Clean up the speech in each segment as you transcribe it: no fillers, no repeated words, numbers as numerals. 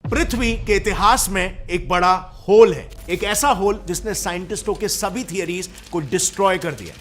पृथ्वी के इतिहास में एक बड़ा होल है, एक ऐसा होल जिसने साइंटिस्टों के सभी थियरीज को डिस्ट्रॉय कर दिया।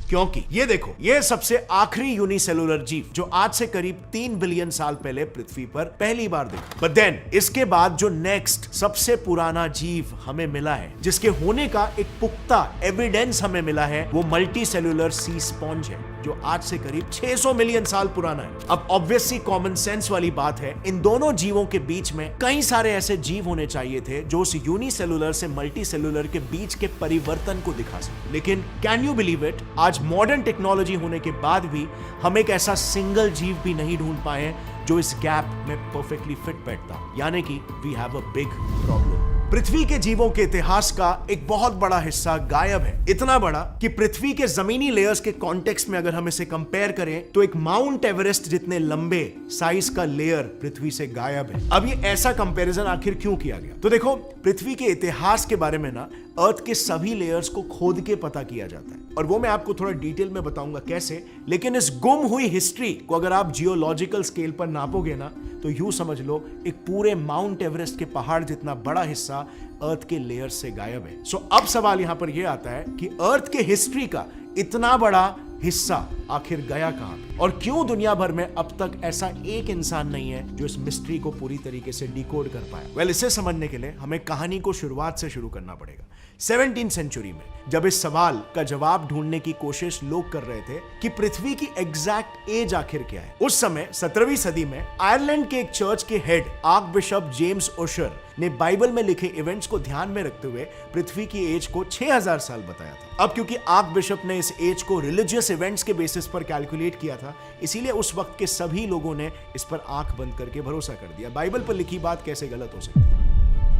क्योंकि ये देखो, ये सबसे आखिरी यूनिसेलुलर जीव जो आज से करीब 3 बिलियन साल पहले पृथ्वी पर पहली बार दिखा। बट देन इसके बाद जो नेक्स्ट सबसे पुराना जीव हमें मिला है, जिसके होने का एक पुख्ता एविडेंस हमें मिला है, वो मल्टी सेलुलर सी स्पॉन्ज है जो आज से करीब 600 मिलियन साल पुराना है। अब ऑब्वियसली कॉमन सेंस वाली बात है, इन दोनों जीवों के बीच में कई सारे ऐसे जीव होने चाहिए थे जो उस यूनिसेलुलर से मल्टी सेलुलर के बीच के परिवर्तन को दिखा सके। लेकिन कैन यू बिलीव इट, आज मॉडर्न टेक्नोलॉजी होने के बाद भी हम एक ऐसा सिंगल जीव भी नहीं ढूंढ पाए जो इस गैप में परफेक्टली फिट बैठता। यानी कि we have a big problem. पृथ्वी के जीवों के इतिहास का एक बहुत बड़ा हिस्सा गायब है, इतना बड़ा कि पृथ्वी के जमीनी लेयर्स के कॉन्टेक्स्ट में अगर हम इसे कंपेयर करें तो एक माउंट एवरेस्ट जितने लंबे साइज का लेयर पृथ्वी से गायब है। अब ये ऐसा कंपैरिजन आखिर क्यों किया गया? तो देखो, पृथ्वी के इतिहास के बारे में ना अर्थ के सभी लेयर्स को खोद के पता किया जाता है, और वो मैं आपको थोड़ा डिटेल में बताऊंगा कैसे। लेकिन इस गुम हुई हिस्ट्री को अगर आप जियोलॉजिकल स्केल पर नापोगे ना, तो यूं समझ लो एक पूरे माउंट एवरेस्ट के पहाड़ जितना बड़ा हिस्सा अर्थ के लेयर से गायब है। सो अब सवाल यहां पर यह आता है कि अर्थ के हिस्ट्री का इतना बड़ा हिस्सा आखिर गया कहां पे, और क्यों दुनिया भर में अब तक ऐसा एक इंसान नहीं है जो इस मिस्ट्री को पूरी तरीके से डिकोड कर पाया। वेल, इसे समझने के लिए हमें कहानी को शुरुआत से शुरू करना पड़ेगा। 17वीं सेंचुरी में जब इस सवाल का जवाब ढूंढने की कोशिश लोग कर रहे थे कि पृथ्वी की एग्जैक्ट एज आखिर क्या है, उस समय 17वीं सदी में आयरलैंड के एक चर्च के head arc bishop James Osher ने बाइबल में लिखे इवेंट्स को ध्यान में रखते हुए पृथ्वी की एज को 6000 साल बताया था। अब क्योंकि आर्क बिशप ने इस एज को रिलीजियस इवेंट्स के बेसिस पर कैलकुलेट किया था, इसीलिए उस वक्त के सभी लोगों ने इस पर आंख बंद करके भरोसा कर दिया। बाइबल पर लिखी बात कैसे गलत हो सकती है?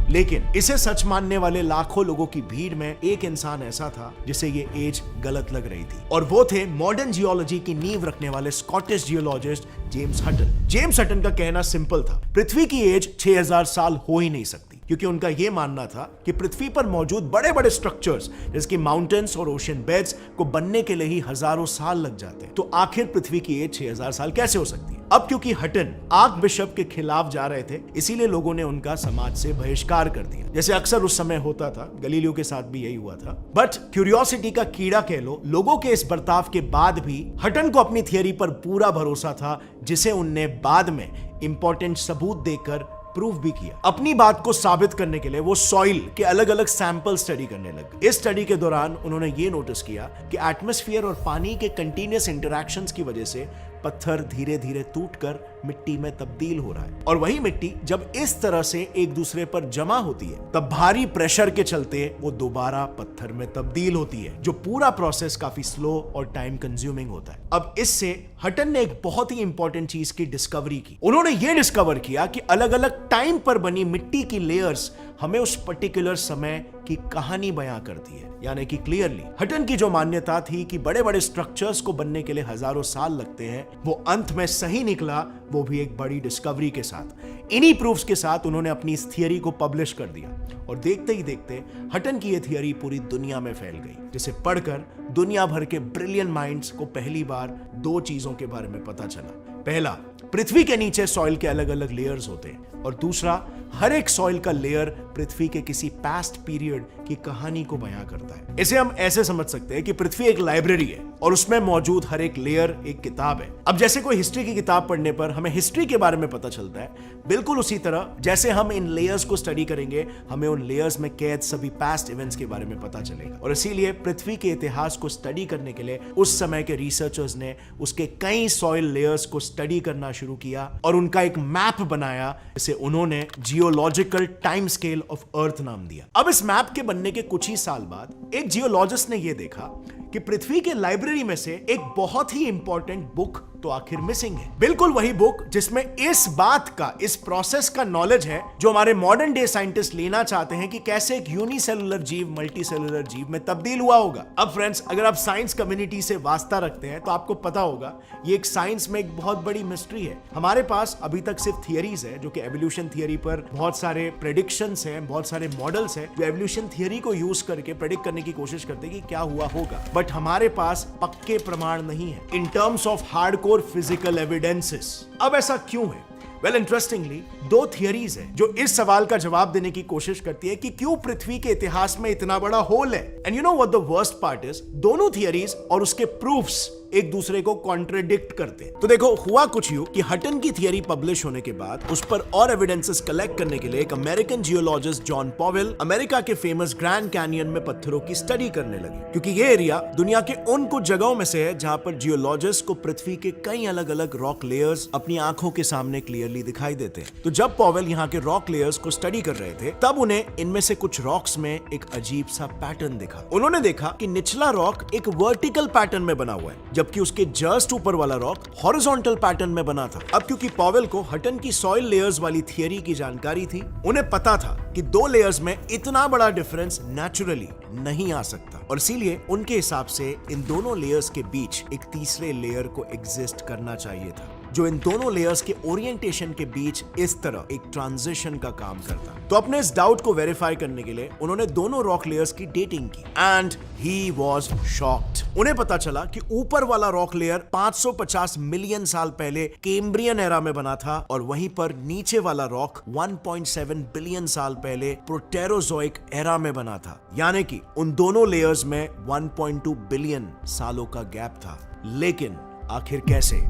लेकिन इसे सच मानने वाले लाखों लोगों की भीड़ में एक इंसान ऐसा था जिसे ये एज गलत लग रही थी, और वो थे मॉडर्न जियोलॉजी की नींव रखने वाले Scottish geologist James Hutton. James Hutton का कहना सिंपल था, पृथ्वी की एज 6000 साल हो ही नहीं सकती, क्योंकि उनका यह मानना था कि पृथ्वी पर मौजूद बड़े बड़े स्ट्रक्चर्स जैसे कि माउंटेन्स और ओशन बेड्स को बनने के लिए ही हजारों साल लग जाते हैं, तो आखिर पृथ्वी की एज 6000 साल कैसे हो सकती है? अब क्योंकि हटन आर्क बिशप के खिलाफ जा रहे थे, इसीलिए लोगों ने उनका समाज से बहिष्कार कर दिया, जैसे अक्सर उस समय होता था। गलीलियो के साथ भी यही हुआ था। बट क्यूरियोसिटी का कीड़ा कह लो, लोगों के इस बर्ताव के बाद भी हटन को अपनी थियरी पर पूरा भरोसा था, जिसे उनने बाद में इंपॉर्टेंट सबूत देकर प्रूव भी किया। अपनी बात को साबित करने के लिए वो सॉइल के अलग अलग सैंपल स्टडी करने लगे। इस स्टडी के दौरान उन्होंने ये नोटिस किया कि एटमॉस्फेयर और पानी के कंटीन्यूअस इंटरैक्शंस की वजह से पत्थर धीरे धीरे टूटकर मिट्टी में तब्दील हो रहा है, और वही मिट्टी जब इस तरह से एक दूसरे पर जमा होती है, तब भारी प्रेशर के चलते वो दोबारा पत्थर में तब्दील होती है, जो पूरा प्रोसेस काफी स्लो और टाइम कंज्यूमिंग होता है। अब इससे हटन ने एक बहुत ही इंपॉर्टेंट चीज की डिस्कवरी की। उन्होंने ये डिस्कवर किया कि अलग अलग टाइम पर बनी मिट्टी की लेयर्स हमें उस पर्टिकुलर समय की कहानी बयां करती है। यानी कि क्लियरली हटन की जो मान्यता थी कि बड़े बड़े स्ट्रक्चर्स को बनने के लिए हजारों साल लगते हैं, वो अंत में सही निकला, वो भी एक बड़ी डिस्कवरी के साथ। इन्हीं प्रूफ्स के साथ उन्होंने अपनी इस थियरी को पब्लिश कर दिया, और देखते ही देखते हटन की यह थियरी पूरी दुनिया में फैल गई, जिसे पढ़कर दुनिया भर के ब्रिलियंट माइंड्स को पहली बार दो चीजों के बारे में पता चला। पहला, पृथ्वी के नीचे सॉइल के अलग अलग लेयर्स होते हैं, और दूसरा, हर एक सॉइल का लेयर पृथ्वी के किसी पास्ट पीरियड की कहानी को बयां करता है। इसे हम ऐसे समझ सकते हैं कि पृथ्वी एक लाइब्रेरी है, और उसमें मौजूद हर एक लेयर एक किताब है। अब जैसे कोई हिस्ट्री की किताब पढ़ने पर हमें हिस्ट्री के बारे में पता चलता है, बिल्कुल उसी तरह जैसे हम इन लेयर्स को स्टडी करेंगे, हमें उन लेयर्स में कैद सभी पास्ट इवेंट्स के बारे में पता चलेगा। और इसीलिए पृथ्वी के इतिहास को स्टडी करने के लिए उस समय के रिसर्चर्स ने उसके कई सॉइल लेयर्स को स्टडी करना शुरू किया, और उनका एक मैप बनाया, जिसे उन्होंने geological time scale of earth नाम दिया। अब इस मैप के बनने के कुछ ही साल बाद एक जियोलॉजिस्ट ने यह देखा कि पृथ्वी के लाइब्रेरी में से एक बहुत ही इंपॉर्टेंट बुक तो आखिर मिसिंग है। बिल्कुल वही बुक जिसमें इस बात का, इस प्रोसेस का नॉलेज है जो हमारे मॉडर्न डे साइंटिस्ट लेना चाहते हैं कि कैसे एक यूनिसेलुलर जीव मल्टी सेलुलर जीव में तब्दील हुआ होगा। अब फ्रेंड्स, अगर आप साइंस कम्युनिटी से वास्ता रखते हैं तो आपको पता होगा ये एक साइंस में एक बहुत बड़ी मिस्ट्री है। हमारे पास अभी तक सिर्फ थियरीज है, जो कि एवोल्यूशन थियरी पर बहुत सारे प्रेडिक्शंस हैं, बहुत सारे मॉडल्स हैं जो एवोल्यूशन थियरी को यूज करके प्रेडिक्ट करने की कोशिश करते हैं कि क्या हुआ होगा, बट हमारे पास पक्के प्रमाण नहीं है in terms of hardcore physical evidences. अब ऐसा क्यों है? वेल इंटरेस्टिंगली दो थियरीज है जो इस सवाल का जवाब देने की कोशिश करती है कि क्यों पृथ्वी के इतिहास में इतना बड़ा होल है। And you know what the worst part is, दोनों थियरीज और उसके प्रूफ्स एक दूसरे को कॉन्ट्रडिक्ट करते हैं। तो देखो, हुआ कुछ यूं कि हटन की थियरी पब्लिश होने के बाद उस पर और एविडेंसेस कलेक्ट करने के लिए एक American geologist John Powell America के फेमस ग्रैंड कैनियन में पत्थरों की स्टडी करने लगे, क्योंकि ये एरिया दुनिया के उन कुछ जगहों में से है जहां पर जियोलॉजिस्ट को पृथ्वी के कई अलग अलग रॉक लेयर्स अपनी आंखों के सामने क्लियरली दिखाई देते हैं। तो जब पॉवेल यहाँ के रॉक लेयर्स को स्टडी कर रहे थे, तब उन्हें इनमें से कुछ रॉक्स में एक अजीब सा पैटर्न दिखा। उन्होंने देखा कि निचला रॉक एक वर्टिकल पैटर्न में बना हुआ है, जबकि उसके जस्ट ऊपर वाला रॉक हॉरिजॉन्टल पैटर्न में बना था। अब क्योंकि पॉवेल को हटन की सॉइल लेयर्स वाली थियरी की जानकारी थी, उन्हें पता था कि दो लेयर्स में इतना बड़ा डिफरेंस नेचुरली नहीं आ सकता, और इसीलिए उनके हिसाब से इन दोनों लेयर्स के बीच एक तीसरे लेयर को एग्जिस्ट करना चाहिए था, जो इन दोनों लेयर्स के ओरिएंटेशन के बीच इस तरह एक ट्रांजिशन का काम करता। तो अपने इस डाउट को वेरीफाई करने के लिए उन्होंने दोनों रॉक लेयर्स की डेटिंग की एंड ही वाज शॉक्ड। उन्हें पता चला कि ऊपर वाला रॉक लेयर 550 मिलियन साल पहले कैम्ब्रियन एरा में बना था, और वहीं पर नीचे वाला रॉक 1.7 बिलियन साल पहले प्रोटेरोजोइक एरा में बना था। यानी कि उन दोनों लेयर्स में 1.2 बिलियन सालों का गैप था। लेकिन आखिर कैसे?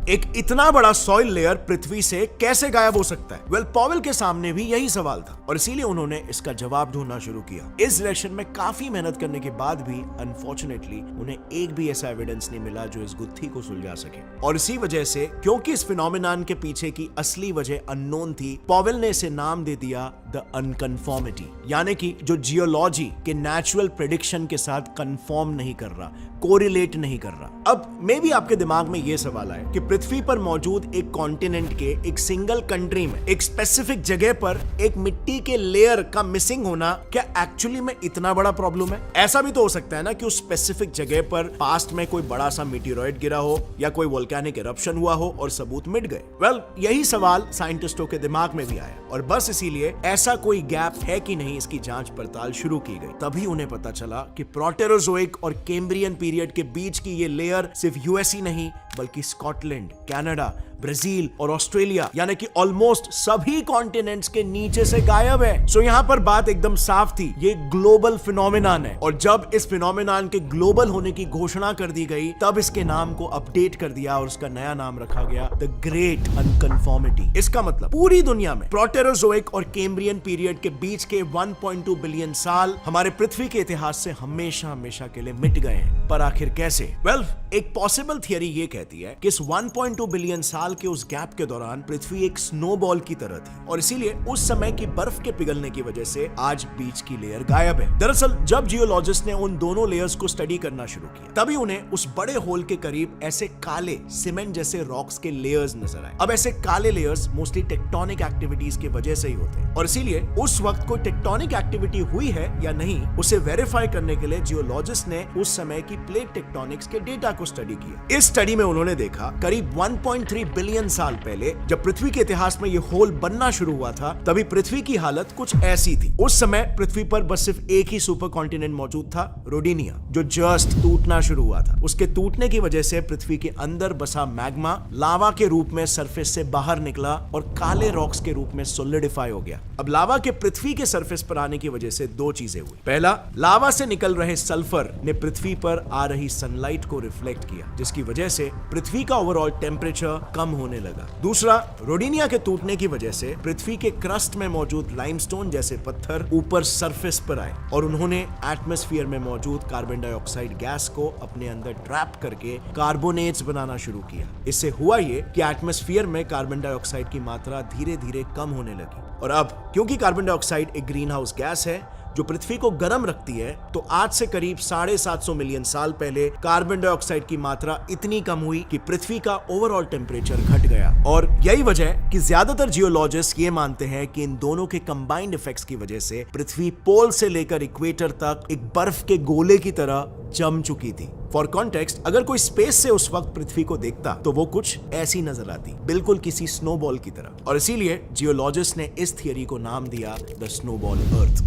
एक इतना बड़ा सॉइल लेयर पृथ्वी से कैसे गायब हो सकता है? वेल, पॉवेल के सामने भी यही सवाल था, और इसीलिए उन्होंने इसका जवाब ढूंढना शुरू किया। इस डायरेक्शन में काफी मेहनत करने के बाद भी अनफॉर्चुनेटली उन्हें एक भी ऐसा एविडेंस नहीं मिला जो इस गुत्थी को सुलझा सके। और इसी वजह से, क्योंकि इस फिनोमिनन के पीछे की असली वजह अननोन थी, पॉवेल ने इसे नाम दे दिया द अनकन्फॉर्मिटी, यानी कि जो जियोलॉजी के नेचुरल प्रेडिक्शन के साथ कंफर्म नहीं कर रहा, कोरिलेट नहीं कर रहा। अब मे भी आपके दिमाग में यह सवाल आए कि पृथ्वी पर मौजूद एक कॉन्टिनेंट के एक सिंगल कंट्री में एक स्पेसिफिक जगह पर एक मिट्टी के लेयर का मिसिंग होना क्या एक्चुअली में इतना बड़ा प्रॉब्लम है? ऐसा भी तो हो सकता है ना कि उस स्पेसिफिक जगह पर पास्ट में कोई बड़ा सा मीटियोराइट गिरा हो या कोई वोल्केनिक इरप्शन हुआ हो और सबूत मिट गए। वेल, यही सवाल साइंटिस्टों के दिमाग में भी आया, और बस इसीलिए ऐसा कोई गैप है कि नहीं, इसकी जांच पड़ताल शुरू की गई। तभी उन्हें पता चला कि प्रोटेरोजोइक और कैम्ब्रियन पीरियड के बीच की ये लेयर सिर्फ यूएस ही नहीं, बल्कि स्कॉटलैंड, कनाडा, ब्राजील और ऑस्ट्रेलिया, यानी कि ऑलमोस्ट सभी कॉन्टिनेंट्स के नीचे से गायब है। सो यहाँ पर बात एकदम साफ थी, ये ग्लोबल फिनोमिनन है, और जब इस फिनोमिनन के ग्लोबल होने की घोषणा कर दी गई, तब इसके नाम को अपडेट कर दिया और उसका नया नाम रखा गया द ग्रेट अनकन्फॉर्मिटी। इसका मतलब पूरी दुनिया में प्रोटेरोजोइक और कैम्ब्रियन पीरियड के बीच के 1.2 बिलियन साल हमारे पृथ्वी के इतिहास से हमेशा हमेशा के लिए मिट गए हैं। पर आखिर कैसे? वेल, एक पॉसिबल थियरी ये कहती है कि इस 1.2 बिलियन साल के उस गैप के दौरान पृथ्वी एक स्नोबॉल की तरह थी, और इसीलिए उस समय की बर्फ के पिघलने की वजह से आज बीच की लेयर गायब है। दरअसल जब जियोलॉजिस्ट ने उन दोनों लेयर्स को स्टडी करना शुरू किया, तभी उन्हें उस बड़े होल के करीब ऐसे काले सीमेंट जैसे रॉक्स के लेयर्स नजर आए। अब ऐसे काले लेयर्स मोस्टली टेक्टोनिक एक्टिविटीज की वजह से ही होते हैं, और इसीलिए उस वक्त कोई टेक्टोनिक एक्टिविटी हुई है या नहीं, उसे वेरीफाई करने के लिए जियोलॉजिस्ट ने उस समय की प्लेट टेक्टोनिक्स के डेटा को स्टडी किया। इस स्टडी में उन्होंने देखा करीब 1.3 बिलियन साल पहले जब पृथ्वी के इतिहास में ये होल बनना शुरू हुआ था, तभी पृथ्वी की हालत कुछ ऐसी थी। उस समय पृथ्वी पर बस सिर्फ एक ही सुपर कॉन्टिनेंट मौजूद था, रोडिनिया, जो जस्ट टूटना शुरू हुआ था। उसके टूटने की वजह से पृथ्वी के अंदर बसा मैग्मा लावा के रूप में सरफेस से बाहर निकला और काले रॉक्स के रूप में सोलिडिफाई हो गया। अब लावा के पृथ्वी के सरफेस पर आने की वजह से दो चीजें हुई। पहला, लावा से निकल रहे सल्फर ने पृथ्वी पर आ रही सनलाइट को रिफ्लेक्ट किया, जिसकी वजह से पृथ्वी का ओवरऑल टेम्परेचर कम होने लगा। दूसरा, रोडिनिया के टूटने की वजह से पृथ्वी के क्रस्ट में मौजूद लाइमस्टोन जैसे पत्थर ऊपर सरफेस पर आए और उन्होंने एटमॉस्फेयर में मौजूद कार्बन डाइऑक्साइड गैस को अपने अंदर ट्रैप करके कार्बोनेट्स बनाना शुरू किया। इससे हुआ ये कि एटमॉस्फेयर में कार्बन डाइऑक्साइड की मात्रा धीरे धीरे कम होने लगी, और अब क्योंकि कार्बन डाइऑक्साइड एक ग्रीन हाउस गैस है जो पृथ्वी को गर्म रखती है, तो आज से करीब 750 मिलियन साल पहले कार्बन डाइऑक्साइड की मात्रा इतनी कम हुई कि पृथ्वी का ओवरऑल टेम्परेचर घट गया। और यही वजह है कि ज्यादातर जियोलॉजिस्ट ये मानते हैं कि इन दोनों के कंबाइंड इफेक्ट्स की वजह से पृथ्वी पोल से लेकर इक्वेटर तक एक बर्फ के गोले की तरह जम चुकी थी। फॉर कॉन्टेक्स्ट, अगर कोई स्पेस से उस वक्त पृथ्वी को देखता तो वो कुछ ऐसी नजर आती, बिल्कुल किसी स्नोबॉल की तरह। और इसीलिए जियोलॉजिस्ट ने इस थियरी को नाम दिया द स्नोबॉल अर्थ।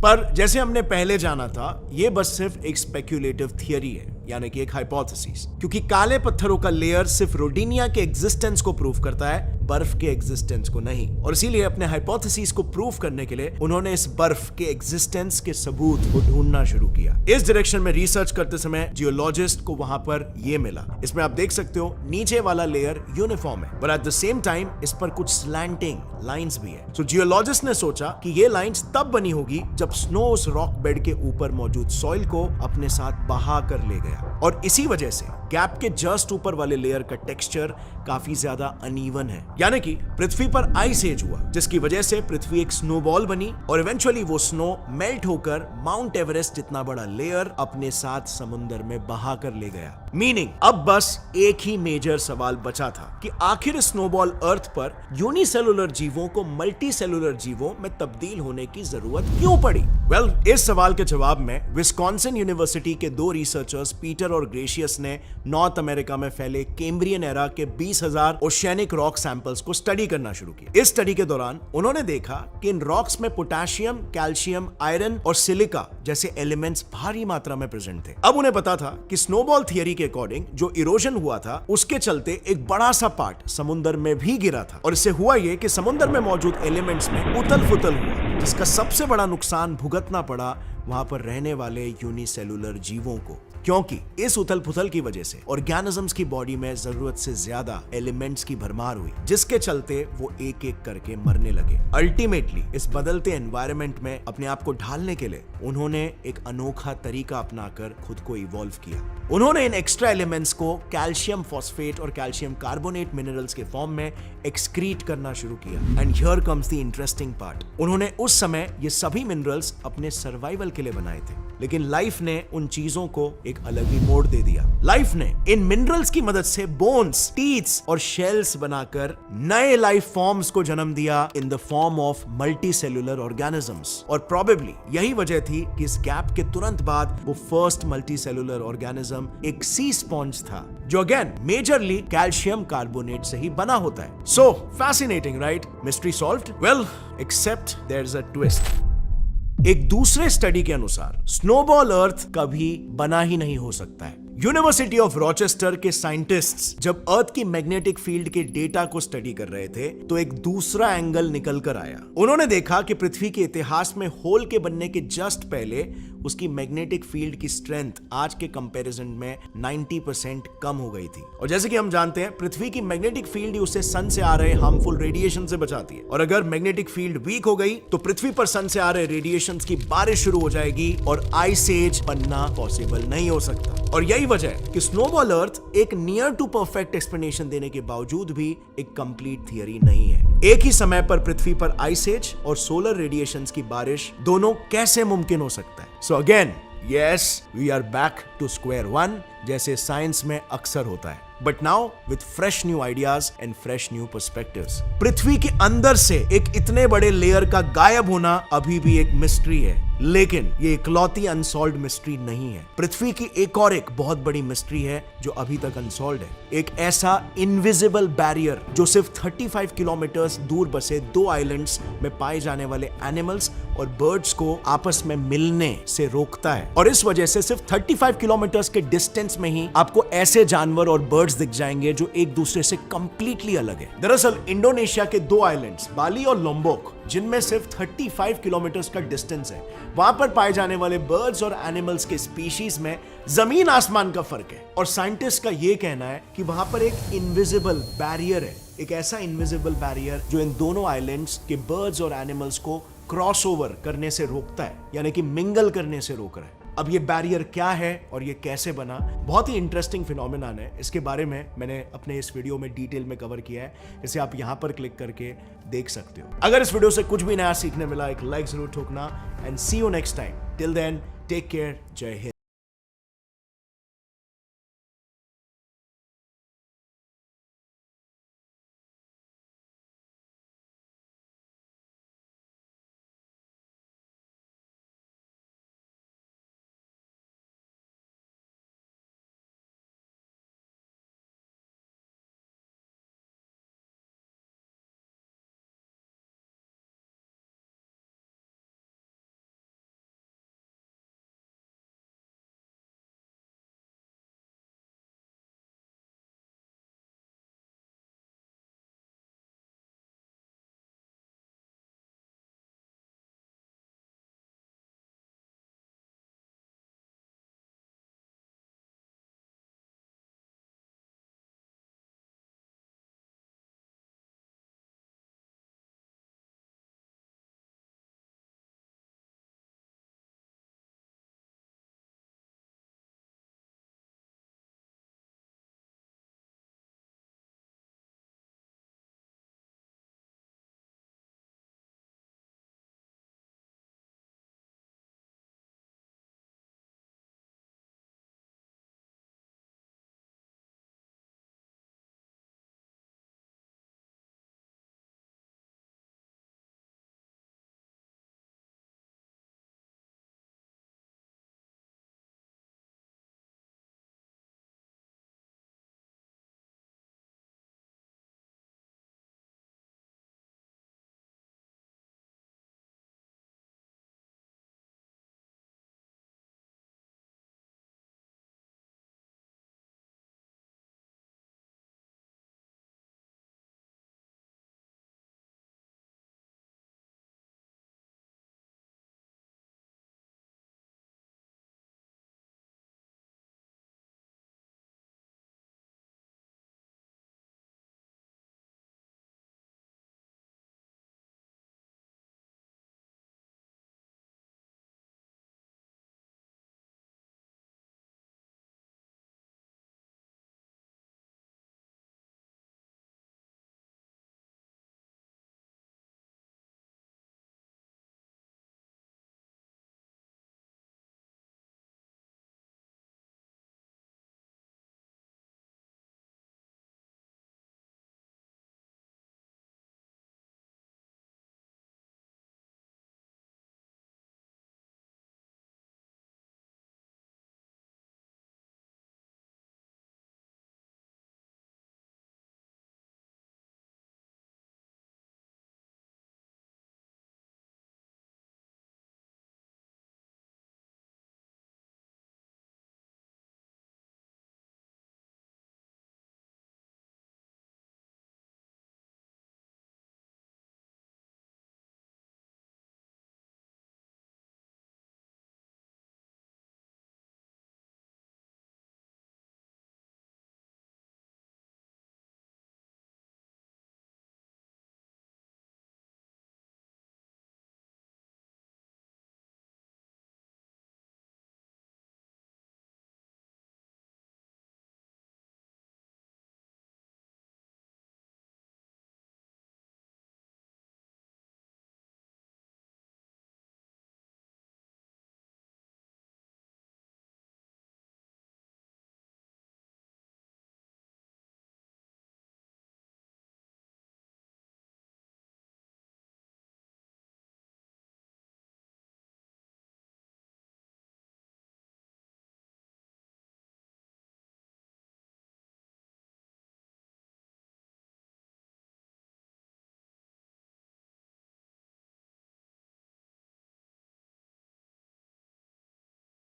पर जैसे हमने पहले जाना था, ये बस सिर्फ एक स्पेक्यूलेटिव थियरी है, यानी कि एक हाइपोथेसिस, क्योंकि काले पत्थरों का लेयर सिर्फ रोडिनिया के एग्जिस्टेंस को प्रूव करता है, बर्फ के एग्जिस्टेंस को नहीं। और इसीलिए अपने हाइपोथेसिस को प्रूव करने के लिए उन्होंने इस बर्फ के एग्जिस्टेंस के सबूत को ढूंढना शुरू किया। इस डायरेक्शन में रिसर्च करते समय जियोलॉजिस्ट को वहां पर ये मिला। इसमें आप देख सकते हो नीचे वाला लेयर यूनिफॉर्म है, but at the same time इस पर कुछ स्लैंटिंग लाइंस भी है। सो जियोलॉजिस्ट ने सोचा कि ये लाइंस तब बनी होगी जब स्नो उस रॉक बेड के ऊपर मौजूद सॉइल को अपने साथ बहा कर ले गया, और इसी वजह से गैप के जस्ट ऊपर वाले लेयर का टेक्सचर काफी ज्यादा अनइवन है। यानी कि पृथ्वी पर आइस एज हुआ, जिसकी वजह से पृथ्वी एक स्नोबॉल बनी और इवेंचुअली वो स्नो मेल्ट होकर माउंट एवरेस्ट जितना बड़ा लेयर अपने साथ समुद्र में बहा कर ले गया। मीनिंग अब बस एक ही मेजर सवाल बचा था कि आखिर स्नोबॉल अर्थ पर यूनिसेलुलर जीवों को मल्टी सेलुलर जीवों में तब्दील होने की जरूरत क्यों पड़ी? वेल, इस सवाल के जवाब में विस्कॉन्सिन यूनिवर्सिटी के दो रिसर्चर्स पीटर और ग्रेशियस ने नॉर्थ अमेरिका में फैले कैम्ब्रियन एरा के 20,000 ओशियनिक रॉक सैंपल्स को स्टडी करना शुरू किया। इस स्टडी के दौरान उन्होंने देखा कि इन रॉक्स में पोटेशियम, कैल्शियम, आयरन और सिलिका जैसे एलिमेंट्स भारी मात्रा में प्रेजेंट थे। अब उन्हें पता था कि स्नोबॉल थियरी के अकॉर्डिंग जो इरोजन हुआ था उसके चलते एक बड़ा सा पार्ट समुद्र में भी गिरा था, और इससे हुआ ये कि समुद्र में मौजूद एलिमेंट्स में उथल फुथल हुआ, जिसका सबसे बड़ा नुकसान भुगतना पड़ा वहां पर रहने वाले यूनिसेलुलर जीवों को, क्योंकि इस उथल पुथल की वजह से ऑर्गेनिजम्स की बॉडी में जरूरत से ज्यादा एलिमेंट्स की भरमार हुई, जिसके चलते वो एक एक करके मरने लगे। अल्टीमेटली इस बदलते एनवायरनमेंट में अपने आप को ढालने के लिए उन्होंने एक अनोखा तरीका अपनाकर खुद को इवॉल्व किया। उन्होंने इन एक्स्ट्रा एलिमेंट्स को कैल्शियम फॉस्फेट और कैल्शियम कार्बोनेट मिनरल्स के फॉर्म में एक्सक्रीट करना शुरू किया। And here comes the interesting part. उन्होंने उस समय ये सभी मिनरल्स अपने सर्वाइवल के लिए बनाए थे, लेकिन लाइफ ने उन चीजों को एक अलग ही मोड़ दे दिया। लाइफ ने इन मिनरल्स की मदद से बोन्स, टीथ्स और शेल्स बनाकर नए लाइफ फॉर्म्स को जन्म दिया in the form of multi cellular organisms. और प्रोबेबली यही वजह थी कि इस गैप के तुरंत बाद वो फर्स्ट मल्टी सेलुलर ऑर्गेनिज्म एक सी स्पॉन्ज था, जो अगेन मेजरली कैल्शियम कार्बोनेट से ही बना होता है। So fascinating, right? Mystery solved? Well, except there is a twist. एक दूसरे स्टडी के अनुसार स्नोबॉल अर्थ कभी बना ही नहीं हो सकता है। यूनिवर्सिटी ऑफ रॉचेस्टर के साइंटिस्ट्स जब अर्थ की मैग्नेटिक फील्ड के डेटा को स्टडी कर रहे थे तो एक दूसरा एंगल निकल कर आया। उन्होंने देखा कि पृथ्वी के इतिहास में होल के बनने के जस्ट पहले उसकी मैग्नेटिक फील्ड की स्ट्रेंथ आज के कंपैरिजन में 90% कम हो गई थी। और जैसे कि हम जानते हैं, पृथ्वी की मैग्नेटिक फील्ड ही उसे सन से आ रहे हार्मफुल रेडिएशन से बचाती है, और अगर मैग्नेटिक फील्ड वीक हो गई तो पृथ्वी पर सन से आ रहे रेडिएशन की बारिश शुरू हो जाएगी और आइस एज बनना पॉसिबल नहीं हो सकता। और यही वजह है कि स्नोबॉल अर्थ एक नियर टू परफेक्ट एक्सप्लेनेशन देने के बावजूद भी एक कंप्लीट थियरी नहीं है। एक ही समय पर पृथ्वी पर आइस एज और सोलर रेडिएशंस की बारिश दोनों कैसे मुमकिन हो सकता है? So again, yes, we are back to square one, जैसे साइंस में अक्सर होता है, but now with fresh new ideas and fresh new perspectives. पृथ्वी के अंदर से एक इतने बड़े लेयर का गायब होना अभी भी एक मिस्ट्री है, लेकिन ये इकलौती अनसॉल्व्ड मिस्ट्री नहीं है। पृथ्वी की एक और एक बहुत बड़ी मिस्ट्री है जो अभी तक अनसॉल्व्ड है। एक ऐसा इनविजिबल बैरियर जो सिर्फ 35 किलोमीटर्स दूर बसे दो आइलैंड्स में पाए जाने वाले एनिमल्स और बर्ड्स को आपस में मिलने से रोकता है, और इस वजह से सिर्फ 35 किलोमीटर्स के डिस्टेंस में ही आपको ऐसे जानवर और बर्ड्स दिख जाएंगे जो एक दूसरे से कंप्लीटली अलग है। दरअसल इंडोनेशिया के दो आइलैंड्स बाली और लोम्बोक, जिनमें सिर्फ 35 किलोमीटर्स का डिस्टेंस है, वहां पर पाए जाने वाले बर्ड्स और एनिमल्स के स्पीशीज में जमीन आसमान का फर्क है। और साइंटिस्ट का यह कहना है कि वहां पर एक इनविजिबल बैरियर है, एक ऐसा इनविजिबल बैरियर जो इन दोनों आइलैंड्स के बर्ड्स और एनिमल्स को क्रॉसओवर करने से रोकता है, यानी कि मिंगल करने से रोक रहा है। अब ये बैरियर क्या है और ये कैसे बना, बहुत ही इंटरेस्टिंग फिनोमेनन है। इसके बारे में मैंने अपने इस वीडियो में डिटेल में कवर किया है, इसे आप यहां पर क्लिक करके देख सकते हो। अगर इस वीडियो से कुछ भी नया सीखने मिला, एक लाइक जरूर ठोकना, and see you next time. Till then, take care, जय हिंद।